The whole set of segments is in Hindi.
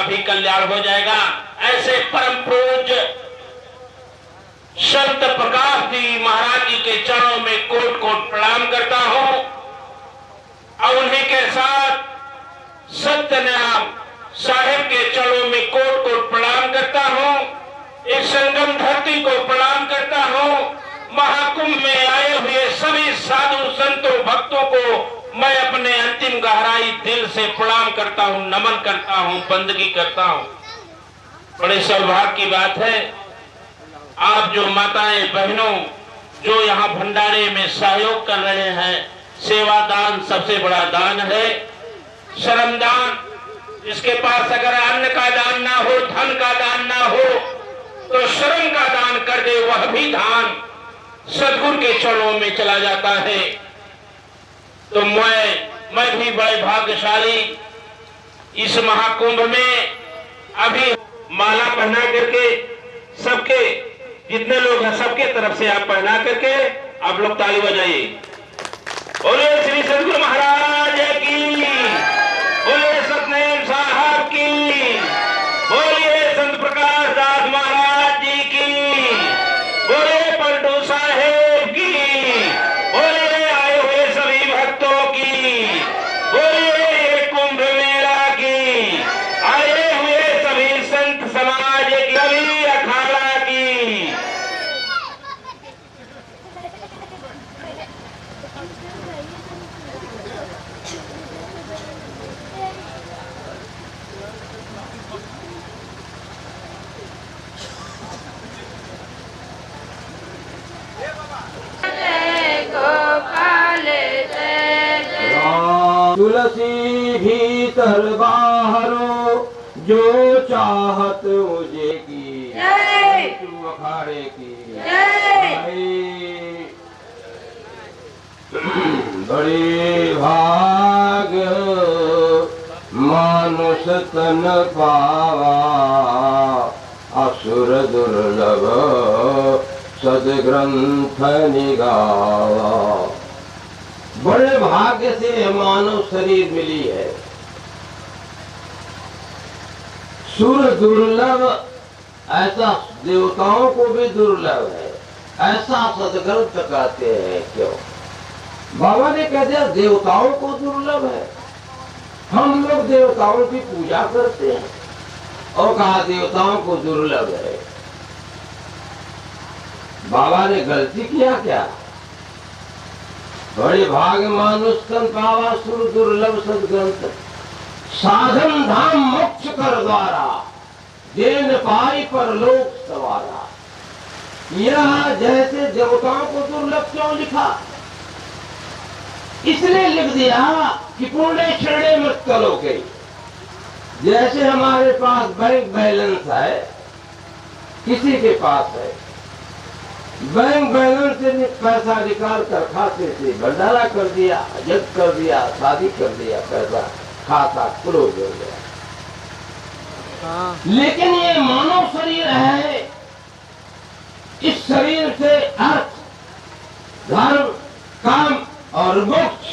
भी कल्याण हो जाएगा। ऐसे परम पूज्य संत प्रकाश जी महाराज जी के चरणों में कोट कोट प्रणाम करता हूं और उन्हीं के साथ सत्यनारायण साहिब के चरणों में कोट कोट प्रणाम करता हूं। इस संगम धरती को प्रणाम करता हूं। महाकुंभ में आए हुए सभी साधु संतों भक्तों को मैं अपने अंतिम गहराई दिल से प्रणाम करता हूं, नमन करता हूं, बंदगी करता हूं। बड़े सौभाग्य की बात है, आप जो माताएं बहनों जो यहाँ भंडारे में सहयोग कर रहे हैं। सेवा दान सबसे बड़ा दान है। श्रम दान, जिसके पास अगर अन्न का दान ना हो, धन का दान ना हो, तो श्रम का दान कर दे, वह भी दान सद्गुरु के चरणों में चला जाता है। तो मैं भी बड़े भाग्यशाली इस महाकुंभ में अभी माला पहना करके सबके जितने लोग हैं सबके तरफ से आप पहना करके आप लोग ताली बजाइए। बोले श्री सद्गुरु महाराज की, बोले सत्यनारायण साहब की, बोलिए संत प्रकाश दास महाराज जी की, बोले पलटू साहेब की, बोले आए हुए सभी भक्तों की, बोलिए कुंभ मेला की, आए हुए सभी संत समाज की, सभी अखाड़ा की। तुलसी भीतर बाहरो जो चाहत मुझे की, तू अखाड़े की बड़े भाग मानुष तन पावा, असुर दुर्लभ सदग्रंथ निगावा। बड़े भाग्य से मानव शरीर मिली है। सुर दुर्लभ, ऐसा देवताओं को भी दुर्लभ है, ऐसा सदग्रंथ कहते हैं। क्यों? बाबा ने कह दिया देवताओं को दुर्लभ है। हम लोग देवताओं की पूजा करते हैं और कहा देवताओं को दुर्लभ है। बाबा ने गलती किया क्या? बड़े भाग मानुष तन पावा, सुर दुर्लभ सदग्रंथ, साधन धाम मोक्ष कर द्वारा, जेन पाई पर लोक सवारा। यह जैसे देवताओं को दुर्लभ क्यों लिखा? इसलिए लिख दिया कि पुण्य क्षणे मत करोगे। जैसे हमारे पास बैंक बैलेंस है, किसी के पास है, बैंक बैलेंस से पैसा निकाल कर खाते से भंडारा कर दिया, जग कर दिया, शादी कर दिया, पैसा खाता क्लोज हो गया। लेकिन ये मानव शरीर है, इस शरीर से अर्थ, धर्म, काम और मोक्ष,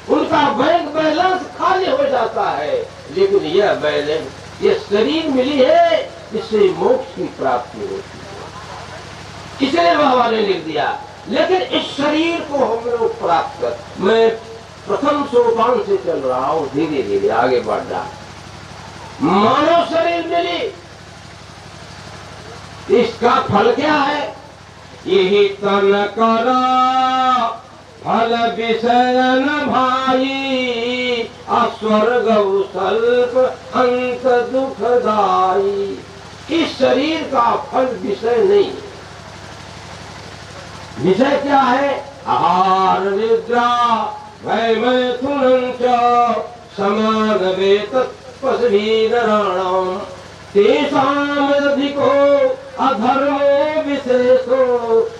उनका बैंक बैलेंस खाली हो जाता है। लेकिन यह बैलेंस, ये शरीर मिली है, इससे मोक्ष की प्राप्ति होती है। इसलिए बाबा ने लिख दिया। लेकिन इस शरीर को हम लोग प्राप्त कर, मैं प्रथम सोपान से चल रहा हूँ, धीरे धीरे आगे बढ़ रहा। मानव शरीर मिली, इसका फल क्या है? यही तन करा फल विषय न भाई, अस्वर्ग स्वल्प अंत दुखदाई। इस शरीर का फल विषय नहीं। विषय क्या है? आहार निद्रा भय मैथुन समागमे तत्पस्वी नराणाम, तेषामधिको अधर्मो विशेषो,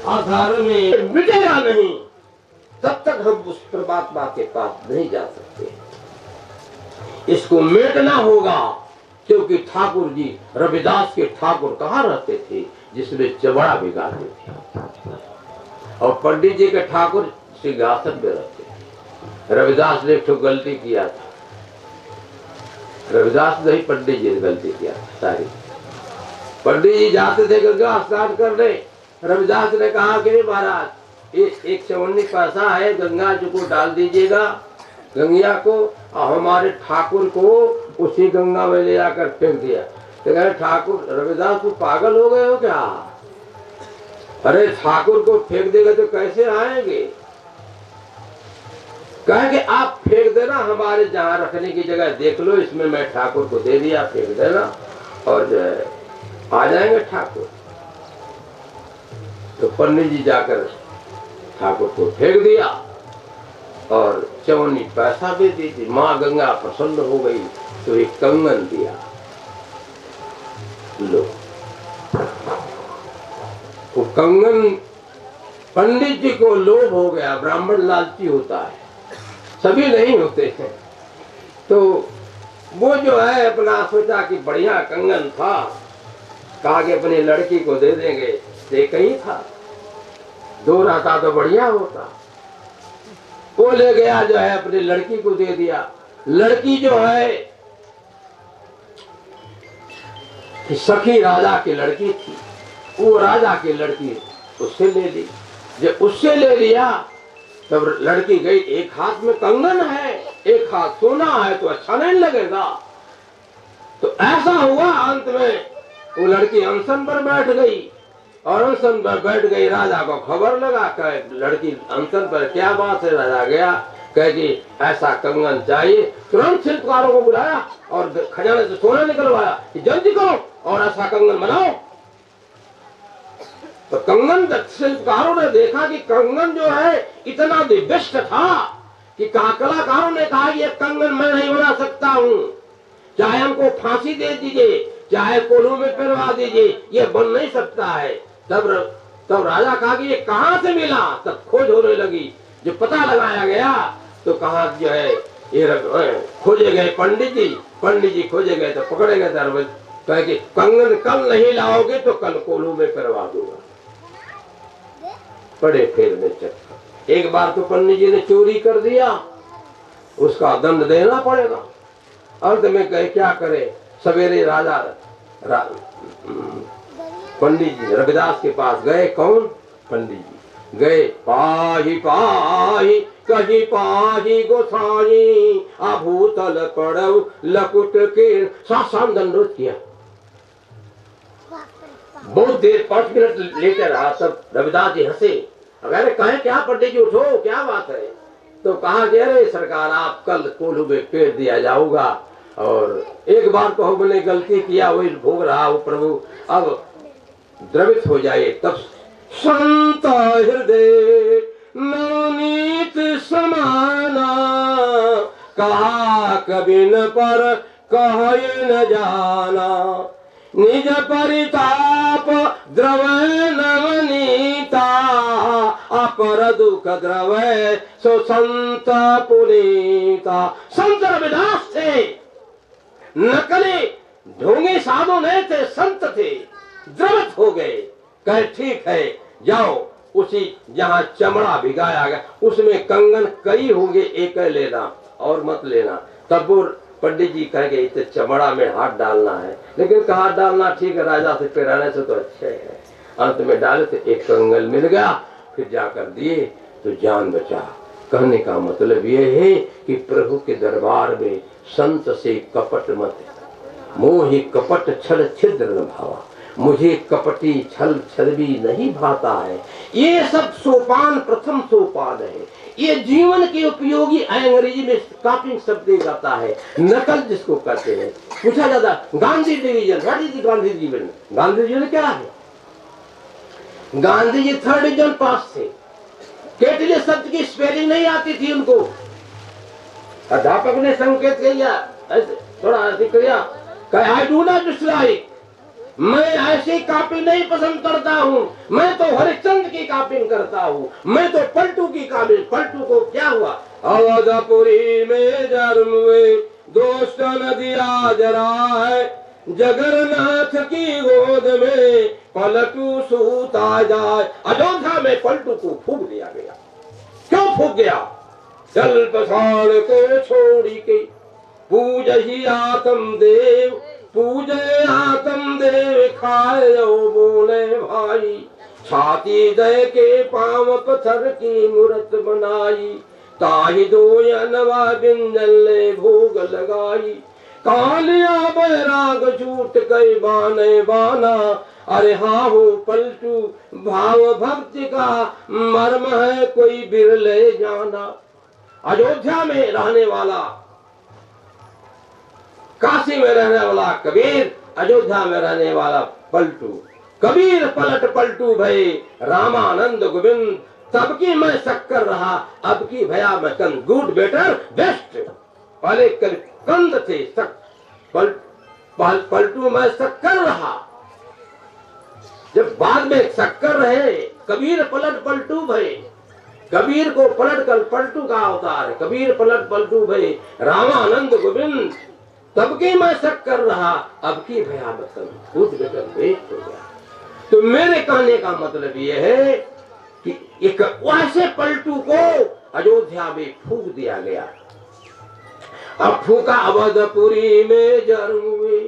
अधर्मे मिटेगा नहीं। तब तक हम उस परमात्मा के पास नहीं जा सकते। इसको मिटना होगा, क्योंकि ठाकुर जी, रविदास के ठाकुर कहाँ रहते थे? जिसमें चबड़ा बिगाड़ते थे। और पंडित जी के ठाकुर सिंहासन में रहते थे। रविदास ने एक गलती किया था। रविदास नहीं, पंडित जी ने गलती किया सारी। पंडित जी जाते थे गंगा स्नान करने, रविदास ने कहा कि महाराज एक 54 पैसा है, गंगा जी को डाल दीजिएगा, गंगिया को, और हमारे ठाकुर को उसी गंगा में ले जाकर फेंक दिया। तो कहे ठाकुर, रविदास को पागल हो गए हो क्या? अरे ठाकुर को फेंक देगा तो कैसे आएंगे? कहे कि आप फेंक देना, हमारे जहाँ रखने की जगह देख लो, इसमें मैं ठाकुर को दे दिया, फेंक देना और जो है आ जाएंगे ठाकुर। तो पंडित जी जाकर ठाकुर को फेंक दिया और 54 पैसा भी दी थी। माँ गंगा प्रसन्न हो गई तो एक कंगन दिया, लो। वो कंगन पंडित जी को लोभ हो गया, ब्राह्मण लालची होता है, सभी नहीं होते हैं। तो वो जो है अपना सोचा कि बढ़िया कंगन था, कहा कि अपनी लड़की को दे देंगे, एक ही था, दो रहता तो बढ़िया होता। वो ले गया जो है अपनी लड़की को दे दिया। लड़की जो है सखी राजा की लड़की थी, वो राजा की लड़की उससे ले ली। जब उससे ले लिया तब लड़की गई, एक हाथ में कंगन है, एक हाथ सोना है, तो अच्छा नहीं लगेगा। तो ऐसा हुआ, अंत में वो लड़की अनशन पर बैठ गई और अनशन पर बैठ गई। राजा को खबर लगा, कहे लड़की अनशन पर, क्या बात है? राजा गया, कहे कि ऐसा कंगन चाहिए। तुरंत शिल्पकारों को बुलाया और खजाने से सोना निकलवाया कि जल्दी करो और ऐसा कंगन बनाओ। तो कंगन शिल्पकारों ने देखा कि कंगन जो है इतना दिव्यष्ट था कि कलाकारों ने कहा ये कंगन मैं नहीं बना सकता हूँ, चाहे हमको फांसी दे दीजिए, चाहे कोल्हू में पिरवा दीजिए, ये बन नहीं सकता है। तब राजा कहा कि ये कहाँ से मिला? तब खोज होने लगी। जब पता लगाया गया तो कहा जो है ये खोजे गए पंडित जी खोजे गए तो पकड़े गए। कहे कि कंगन कल नहीं लाओगे तो कल कोल्हू में पिरवा दूंगा। पड़े फेर में चक्कर। एक बार तो पंडित जी ने चोरी कर दिया, उसका दंड देना पड़ेगा। अंत में कहे क्या करे? सवेरे राजा पंडित जी रविदास के पास गए। कौन? पंडित जी गए। पाही पाही कही पाही गोसाई, अभूतल पड़व लकुट के सासाम अनुरोध किया। बहुत देर 5 मिनट लेटे रहा। तब रविदास जी हंसे, अगर कहे क्या पंडित जी उठो, क्या बात है? तो कहा कि अरे सरकार, आप कल कोल्हू में पेड़ दिया जाऊंगा और एक बार तो हमने गलती किया, वही भोग रहा वो प्रभु, अब द्रवित हो जाए। तब संत हृदय नवनीत समाना, कहा कभी न पर कहे न जाना, निज परिताप द्रव नवनीता, अपर दुख द्रव सो संत पुनीता। संत रविदास थे, नकली ढोंगे साधु नहीं थे, संत थे, द्रवित हो गए। कहे ठीक है, जाओ उसी जहाँ चमड़ा भिगाया गया उसमें कंगन कई होंगे, एक लेना और मत लेना। तब वो पंडित जी कह गए इतने चमड़ा में हाथ डालना है, लेकिन हाथ डालना ठीक है, राजा से पिराने से तो अच्छे है। अंत में डाले तो एक कंगन मिल गया, फिर जाकर दिए तो जान बचा। कहने का मतलब ये है कि प्रभु के दरबार में संत से कपट मत, मोहि कपट छल छिद्र न भावा, मुझे कपटी छल छलबी नहीं भाता है। ये सब सोपान प्रथम सोपान है। ये जीवन के उपयोगी अंग्रेजी में काफी शब्द आता है, नकल जिसको कहते हैं। पूछा जाता Gandhi division, Gandhi division, Gandhi division क्या है? Gandhi ji 3rd division pass थे। केटले शब्द की स्पेलिंग नहीं आती थी उनको। अध्यापक ने संकेत किया, थोड़ा किया, आई डू नॉट डिसलाइक, मैं ऐसी कॉपी नहीं पसंद करता हूँ, मैं तो हरिश्चंद्र की कॉपी करता हूँ, मैं तो पलटू की कॉपी। पलटू को क्या हुआ? अवधपुरी में जन्म हुए, दोस्त नदिया जरा है, जगन्नाथ की गोद में पलटू सूता जाए। अयोध्या में पलटू को फूंक दिया गया। क्यों फूंक गया? जल पसाड़ को छोड़ी के पूजहि आत्म देव, पूजे आत्म देव, खाए बोले भाई। छाती दे के पांव पत्थर की मूरत बनाई, ताहि दो अनवा व्यंजन ले भोग लगाई। कालिया बैराग छूट गए बाने बाना, अरे हाँ हो पलटू भाव भक्ति का मर्म है कोई बिरले जाना। अयोध्या में रहने वाला, काशी में रहने वाला कबीर, अयोध्या में रहने वाला पलटू। कबीर पलट पलटू भई, रामानंद गोविंद, तब की मैं शक्कर रहा, अब की भया मैं कंद। Good better best. पहले कंद थे, पलटू मैं शक्कर रहा, जब बाद में शक्कर रहे। कबीर पलट पलटू भई, कबीर को पलट कर पलटू का अवतार है। कबीर पलट पलटू भई, रामानंद गोविंद, तब की मैं शक्कर रहा, अब की भया मैं कंद। गुड बेटर बेस्ट हो गया। तो मेरे कहने का मतलब यह है कि एक वैसे पलटू को अयोध्या में फूंक दिया गया। अब फूका अवधपुरी में जरूए,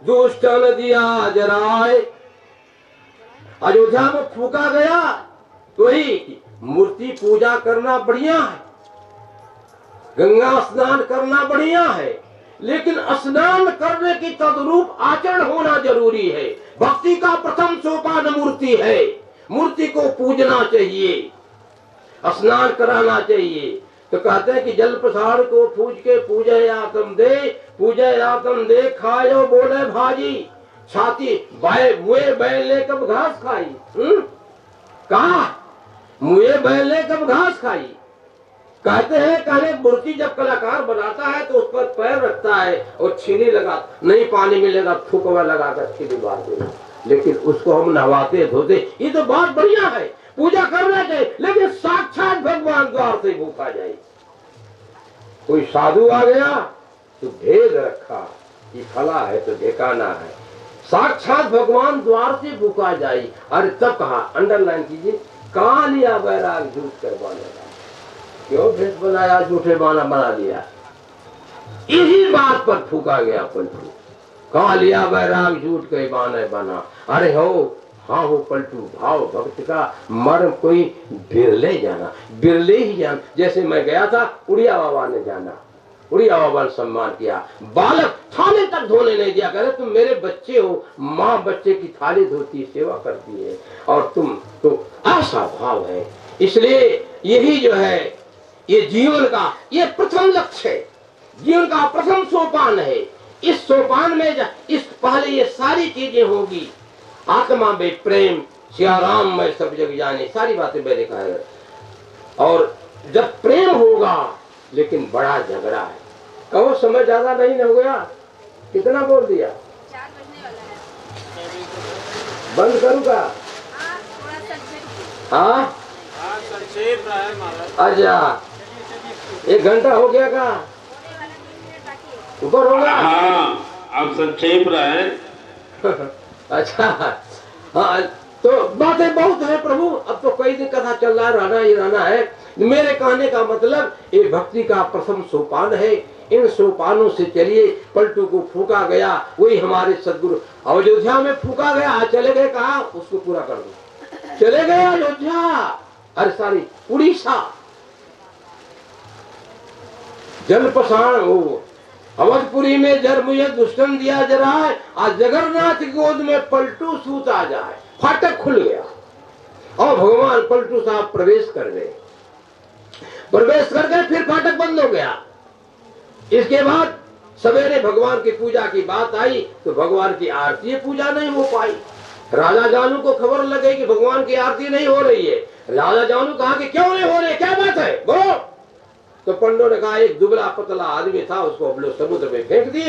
दुष्टन दिया जराए। अयोध्या में फूका गया तो ही मूर्ति पूजा करना बढ़िया है, गंगा स्नान करना बढ़िया है, लेकिन स्नान करने की तदरूप आचरण होना जरूरी है। भक्ति का प्रथम सोपान मूर्ति है, मूर्ति को पूजना चाहिए, स्नान कराना चाहिए। तो कहते हैं कि जल प्रसाद को पूज के पूजे आत्म दे, पूजे आत्म दे, खायो बोले भाजी। छाती मुए बैले कब घास खाई, कहा मुए बैले कब घास खाई। कहते हैं कहने मूर्ति जब कलाकार बनाता है तो उस पर पैर रखता है और छीनी लगा, नहीं पानी मिलेगा थूकवा लगा कर छीनी मार देगा, लेकिन उसको हम नहवाते धोते। ये तो बहुत बढ़िया है, पूजा करना चाहिए, लेकिन साक्षात भगवान द्वार से भूखा जाए। कोई साधु आ गया तो भेद रखा कि फला है तो ढेकाना है, साक्षात भगवान द्वार से भूखा जाए। अरे तब कहा, अंडरलाइन कीजिए, कहाँ लिया बैराग झूठ करवाने, क्यों भेष बनाया, झूठे बाना बना दिया। इसी बात पर फूका गया पलटू। कहा लिया बैराग झूठ के बाने बना। अरे हो हाँ हो पलटू, भाव भक्त का मर्म कोई बिरले जाना, बिरले ही जान। जैसे मैं गया था, उड़िया बाबा ने जाना, उड़िया बाबा ने सम्मान किया। बालक थाली तक धोने नहीं दिया, करे तुम मेरे बच्चे हो, माँ बच्चे की थाली धोती सेवा करती है और तुम तो ऐसा भाव है। इसलिए यही जो है ये जीवन का ये प्रथम लक्ष्य है, जीवन का प्रथम सोपान है। इस सोपान में इस पहले ये सारी चीजें होगी। आत्मा में प्रेम, सियाराम में सब जग जाने, सारी बातें मैंने कहा है। और जब प्रेम होगा, लेकिन बड़ा झगड़ा है। कहो समय ज्यादा नहीं हो गया, कितना बोल दिया, 4 बजने वाला है, बंद करूँगा। हाँ संक्षेप रहा है महाराज। अच्छा 1 घंटा हो गया का ऊपर होगा। हाँ अब संक्षेप रहा है। अच्छा हाँ, तो बातें बहुत है प्रभु, अब तो कई दिन कथा चल रहा है, रहना ही रहना है। मेरे कहने का मतलब ये भक्ति का प्रथम सोपान है। इन सोपानों से चलिए। पलटू को फूका गया, वही हमारे सदगुरु। अयोध्या में फूका गया, चले गए कहा, उसको पूरा कर दो। चले गए अयोध्या, अरे सारी उड़ीसा, जलपसाण हो अवधपुरी में जरमुए दुष्टन दिया जराए। आज जगन्नाथ की गोद में पलटू सूत आ जाए। फाटक खुल गया और भगवान पलटू साहब प्रवेश कर गए। प्रवेश कर गए, फिर फाटक बंद हो गया। इसके बाद सवेरे भगवान की पूजा की बात आई तो भगवान की आरती पूजा नहीं हो पाई। राजा जानू को खबर लगे कि भगवान की आरती नहीं हो रही है। राजा जानू कहा कि क्यों नहीं हो रही, क्या बात है बोलो। तो पंडों ने कहा एक दुबला पतला आदमी था, उसको हम लोग समुद्र में फेंक दिए।